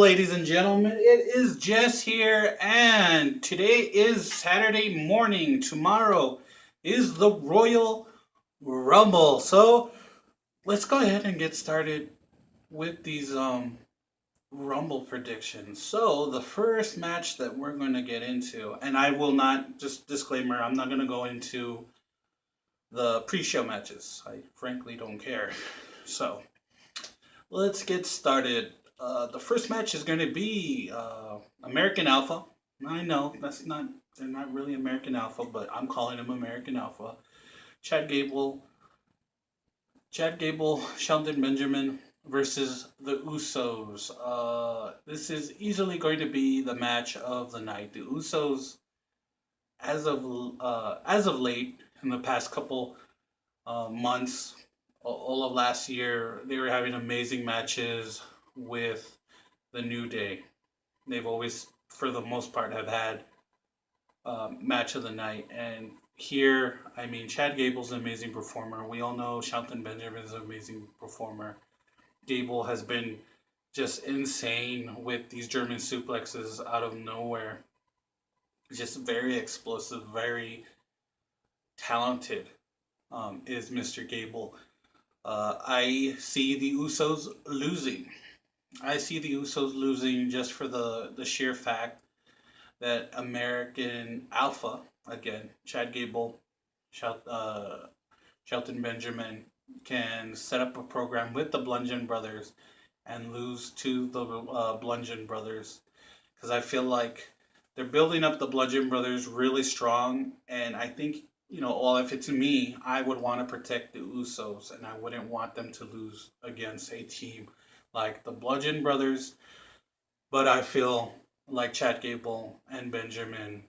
ladies and gentlemen. It is Jess here, and today is Saturday morning. Tomorrow is the Royal Rumble. So let's go ahead and get started with these Rumble predictions. So the first match that we're going to get into, and I will not, just disclaimer, I'm not going to go into the pre-show matches. I frankly don't care. So let's get started. The first match is going to be American Alpha. I know they're not really American Alpha, but I'm calling them American Alpha. Chad Gable, Shelton Benjamin versus the Usos. This is easily going to be the match of the night. The Usos, as of late, in the past couple months, all of last year, they were having amazing matches with the New Day. They've always, for the most part, have had match of the night. And here, I mean, Chad Gable's an amazing performer. We all know Shelton Benjamin is an amazing performer. Gable has been just insane with these German suplexes out of nowhere. Just very explosive, very talented is Mr. Gable. I see the Usos losing. I see the Usos losing just for the sheer fact that American Alpha, again, Chad Gable, Shelton Benjamin, can set up a program with the Bludgeon Brothers and lose to the Bludgeon Brothers. Because I feel like they're building up the Bludgeon Brothers really strong, and I think, well, if it's me, I would want to protect the Usos, and I wouldn't want them to lose against a team like the Bludgeon Brothers. But I feel like Chad Gable and Benjamin,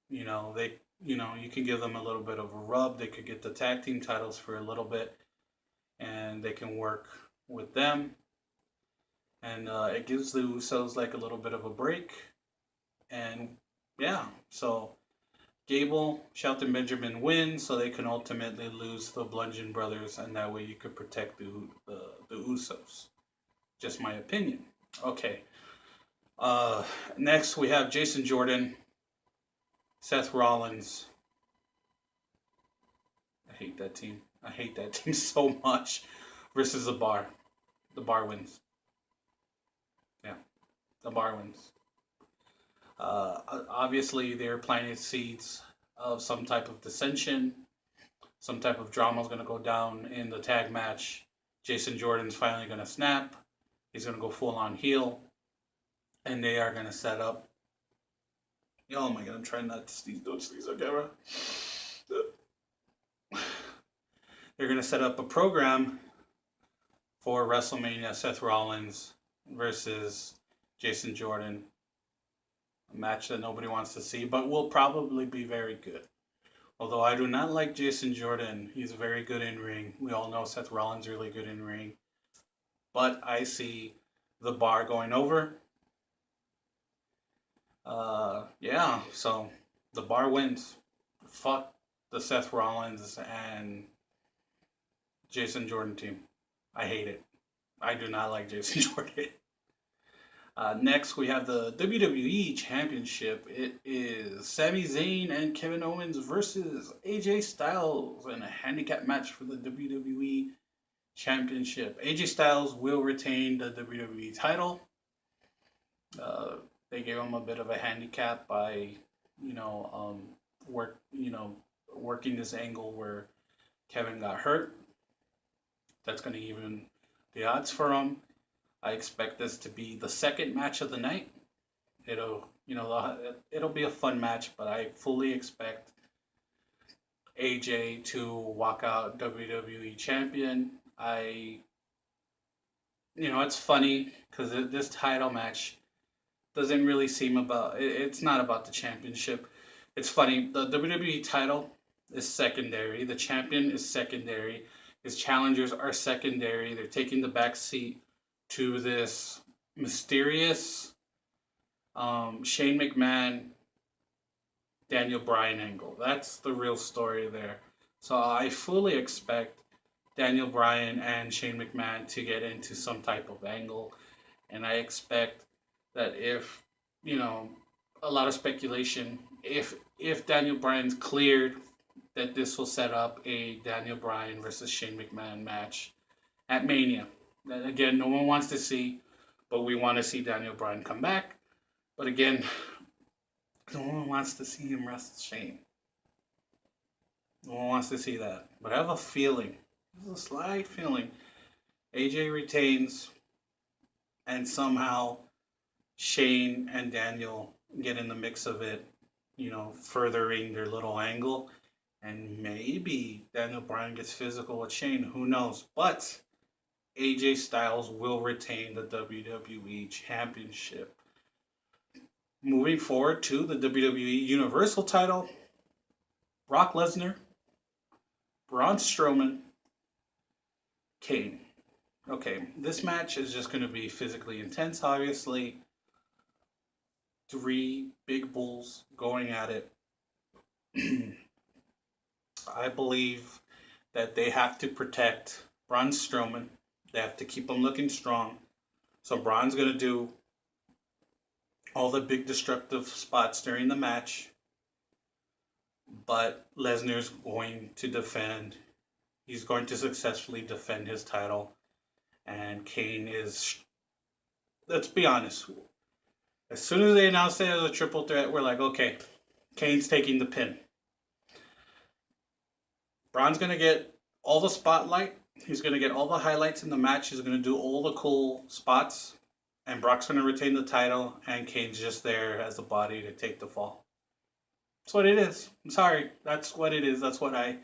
you can give them a little bit of a rub. They could get the tag team titles for a little bit, and they can work with them. And it gives the Usos like a little bit of a break. And yeah, so Gable, Shelton Benjamin win, so they can ultimately lose the Bludgeon Brothers, and that way you could protect the Usos. Just my opinion. Okay. Next we have Jason Jordan, Seth Rollins. I hate that team. I hate that team so much. Versus the Bar. The Bar wins. Yeah, the Bar wins. Obviously, they're planting seeds of some type of dissension. Some type of drama is going to go down in the tag match. Jason Jordan's finally going to snap. He's going to go full on heel. And they are going to set up. Oh my god, I'm trying not to sneeze. Don't sneeze on camera. They're going to set up a program for WrestleMania. Seth Rollins versus Jason Jordan. A match that nobody wants to see, but will probably be very good. Although I do not like Jason Jordan. He's very good in ring. We all know Seth Rollins really good in ring. But I see the Bar going over. Yeah, so the Bar wins. Fuck the Seth Rollins and Jason Jordan team. I hate it. I do not like Jason Jordan. Next, we have the WWE Championship. It is Sami Zayn and Kevin Owens versus AJ Styles in a handicap match for the WWE Championship. AJ Styles will retain the WWE title. They gave him a bit of a handicap by, working this angle where Kevin got hurt. That's going to even the odds for him. I expect this to be the second match of the night. It'll be a fun match, but I fully expect AJ to walk out WWE champion. It's funny because this title match doesn't really seem about. It's not about the championship. It's funny. The WWE title is secondary. The champion is secondary. His challengers are secondary. They're taking the back seat to this mysterious Shane McMahon, Daniel Bryan angle. That's the real story there. So I fully expect Daniel Bryan and Shane McMahon to get into some type of angle, and I expect that if, you know, a lot of speculation, if Daniel Bryan's cleared, that this will set up a Daniel Bryan versus Shane McMahon match at Mania. That, again, no one wants to see, but we want to see Daniel Bryan come back. But again, no one wants to see him wrestle Shane. No one wants to see that. But I have a feeling, a slight feeling, AJ retains, and somehow Shane and Daniel get in the mix of it, furthering their little angle. And maybe Daniel Bryan gets physical with Shane. Who knows? But AJ Styles will retain the WWE Championship. Moving forward to the WWE Universal title, Brock Lesnar, Braun Strowman, Kane. Okay, this match is just going to be physically intense, obviously. Three big bulls going at it. I believe that they have to protect Braun Strowman. They have to keep him looking strong. So Braun's going to do all the big destructive spots during the match. But Lesnar's going to defend. He's going to successfully defend his title. And Kane is, let's be honest, as soon as they announced it as a triple threat, we're like, okay, Kane's taking the pin. Braun's going to get all the spotlight. He's going to get all the highlights in the match. He's going to do all the cool spots. And Brock's going to retain the title. And Kane's just there as a body to take the fall. That's what it is. I'm sorry. That's what it is. That's what I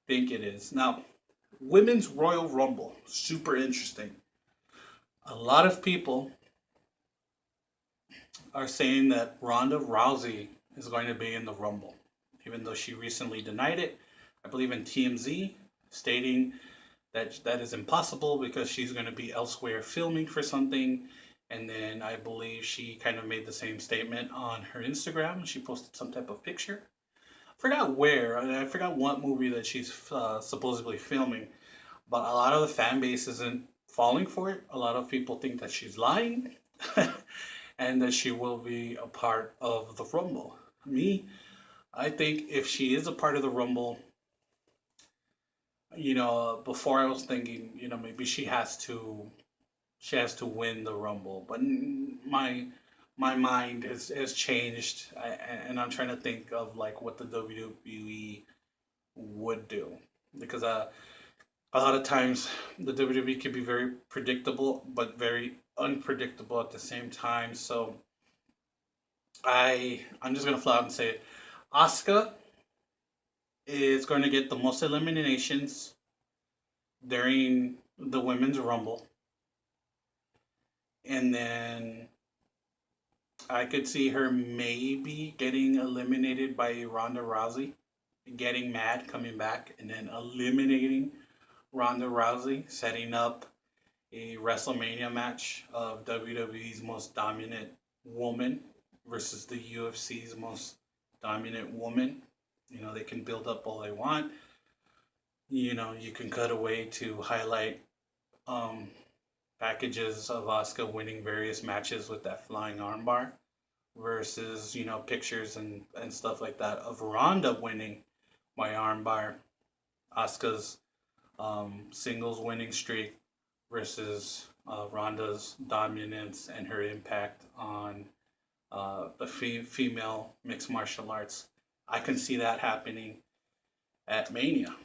think it is. Now, Women's Royal Rumble. Super interesting. A lot of people are saying that Ronda Rousey is going to be in the Rumble. Even though she recently denied it. I believe in TMZ, stating that that is impossible because she's going to be elsewhere filming for something. And then I believe she kind of made the same statement on her Instagram. She posted some type of picture. I forgot where. I forgot what movie that she's supposedly filming. But a lot of the fan base isn't falling for it. A lot of people think that she's lying. And that she will be a part of the Rumble. I think if she is a part of the Rumble, before I was thinking, maybe she has to win the Rumble, but my mind has changed, and I'm trying to think of like what the WWE would do, because a lot of times the WWE can be very predictable, but very unpredictable at the same time. So I'm just gonna flat out and say it. Asuka is going to get the most eliminations during the Women's Rumble. And then I could see her maybe getting eliminated by Ronda Rousey, getting mad, coming back, and then eliminating Ronda Rousey, setting up a WrestleMania match of WWE's most dominant woman versus the UFC's most dominant woman. They can build up all they want. You can cut away to highlight packages of Asuka winning various matches with that flying armbar versus, pictures and stuff like that of Ronda winning by armbar. Asuka's singles winning streak versus Ronda's dominance and her impact on the female mixed martial arts. I can see that happening at Mania.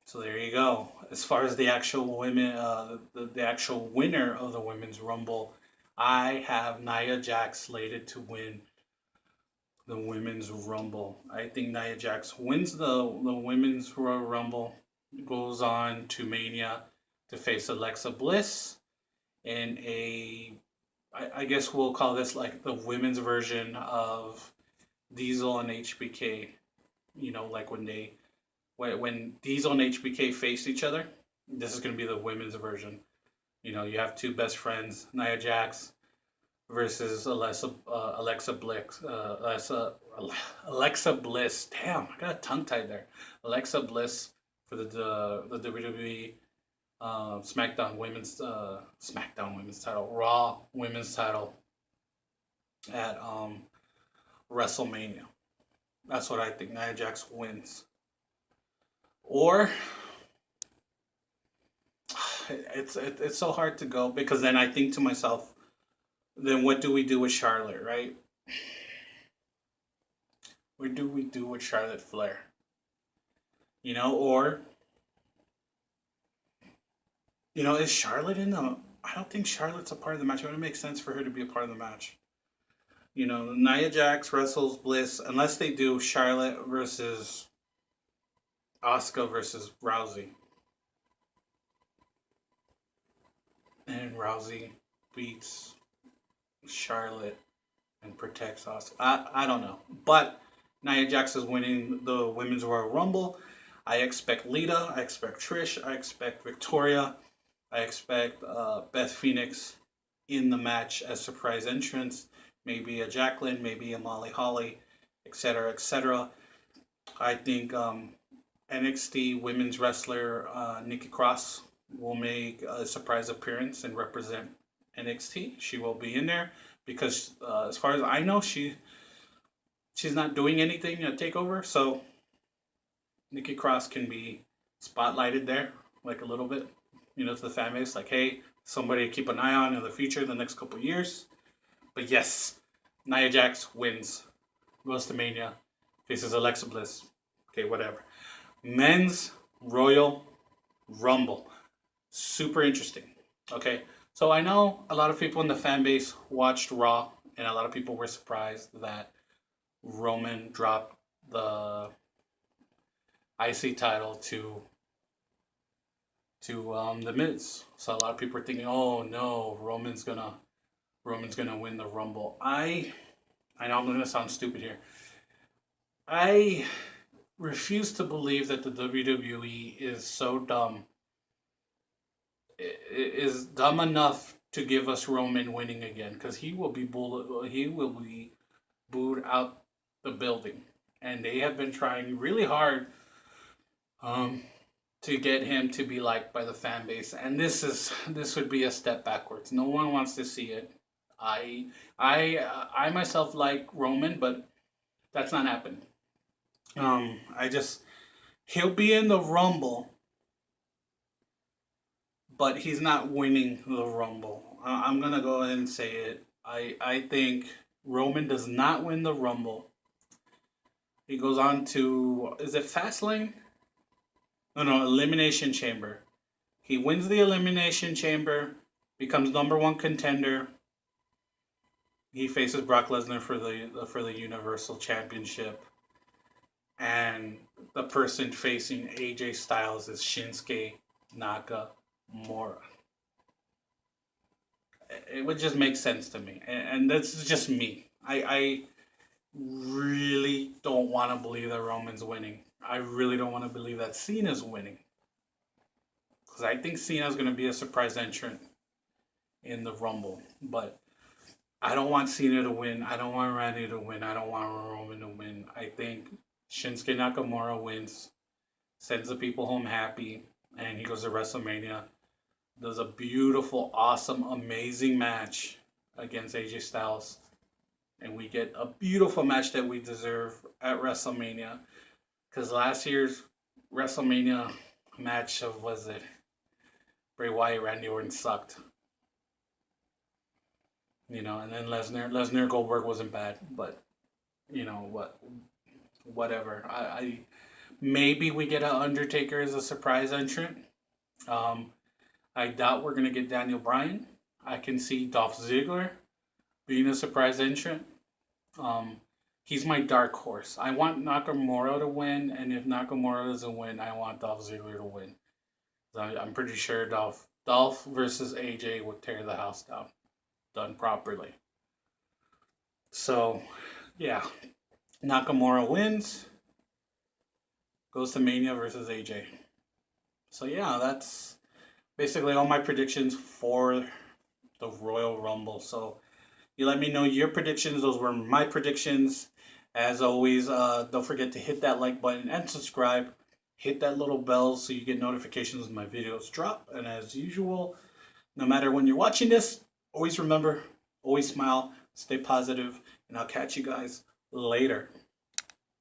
So there you go. As far as the actual women, the actual winner of the Women's Rumble, I have Nia Jax slated to win the Women's Rumble. I think Nia Jax wins the Women's Royal Rumble, goes on to Mania to face Alexa Bliss in I guess we'll call this like the women's version of Diesel and HBK. Like when Diesel and HBK face each other, this is going to be the women's version. You have two best friends, Nia Jax versus Alexa Bliss. Alexa Bliss. Damn, I got tongue tied there. Alexa Bliss for the WWE SmackDown Women's title, Raw Women's title. at WrestleMania. That's what I think. Nia Jax wins. Or it's so hard to go because then I think to myself, then what do we do with Charlotte, right? What do we do with Charlotte Flair? Or is Charlotte in the? I don't think Charlotte's a part of the match. It would make sense for her to be a part of the match. Nia Jax wrestles Bliss unless they do Charlotte versus Asuka versus Rousey, and Rousey beats Charlotte and protects Asuka. I don't know, but Nia Jax is winning the Women's Royal Rumble. I expect Lita. I expect Trish. I expect Victoria. I expect Beth Phoenix in the match as surprise entrants. Maybe a Jacqueline, maybe a Molly Holly, etc., etc. I think NXT women's wrestler Nikki Cross will make a surprise appearance and represent NXT. She will be in there because, as far as I know, she's not doing anything at Takeover, so Nikki Cross can be spotlighted there, like a little bit, to the fan base, like, hey, somebody to keep an eye on in the future, the next couple years. But yes, Nia Jax wins, goes to Mania, faces Alexa Bliss. Okay, whatever. Men's Royal Rumble. Super interesting. Okay, so I know a lot of people in the fan base watched Raw, and a lot of people were surprised that Roman dropped the IC title to the Miz. So a lot of people are thinking, oh no, Roman's gonna win the Rumble. I know I'm gonna sound stupid here. I refuse to believe that the WWE is so dumb. Is dumb enough to give us Roman winning again, because he will be booed out the building, and they have been trying really hard to get him to be liked by the fan base, and this would be a step backwards. No one wants to see it. I myself like Roman, but that's not happening. He'll be in the Rumble, but he's not winning the Rumble. I'm gonna go ahead and say it. I think Roman does not win the Rumble. He goes on to, is it Fastlane? No, Elimination Chamber. He wins the Elimination Chamber, becomes number one contender. He faces Brock Lesnar for the Universal Championship, and the person facing AJ Styles is Shinsuke Nakamura. It would just make sense to me, and that's just me. I really don't want to believe that Roman's winning. I really don't want to believe that Cena's winning, because I think Cena's going to be a surprise entrant in the Rumble. But I don't want Cena to win. I don't want Randy to win. I don't want Roman to win. I think Shinsuke Nakamura wins, sends the people home happy, and he goes to WrestleMania, does a beautiful, awesome, amazing match against AJ Styles, and we get a beautiful match that we deserve at WrestleMania. Because last year's WrestleMania match of, was it, Bray Wyatt, Randy Orton sucked. And then Lesnar Goldberg wasn't bad, but whatever. I maybe we get an Undertaker as a surprise entrant. I doubt we're gonna get Daniel Bryan. I can see Dolph Ziggler being a surprise entrant. He's my dark horse. I want Nakamura to win, and if Nakamura doesn't win, I want Dolph Ziggler to win. I'm pretty sure Dolph versus AJ would tear the house down, done properly. So, yeah, Nakamura wins, goes to Mania versus AJ. So yeah, that's basically all my predictions for the Royal Rumble. So you let me know your predictions. Those were my predictions. As always, don't forget to hit that like button and subscribe. Hit that little bell so you get notifications when my videos drop. And as usual, no matter when you're watching this, always remember, always smile, Stay positive, and I'll catch you guys later.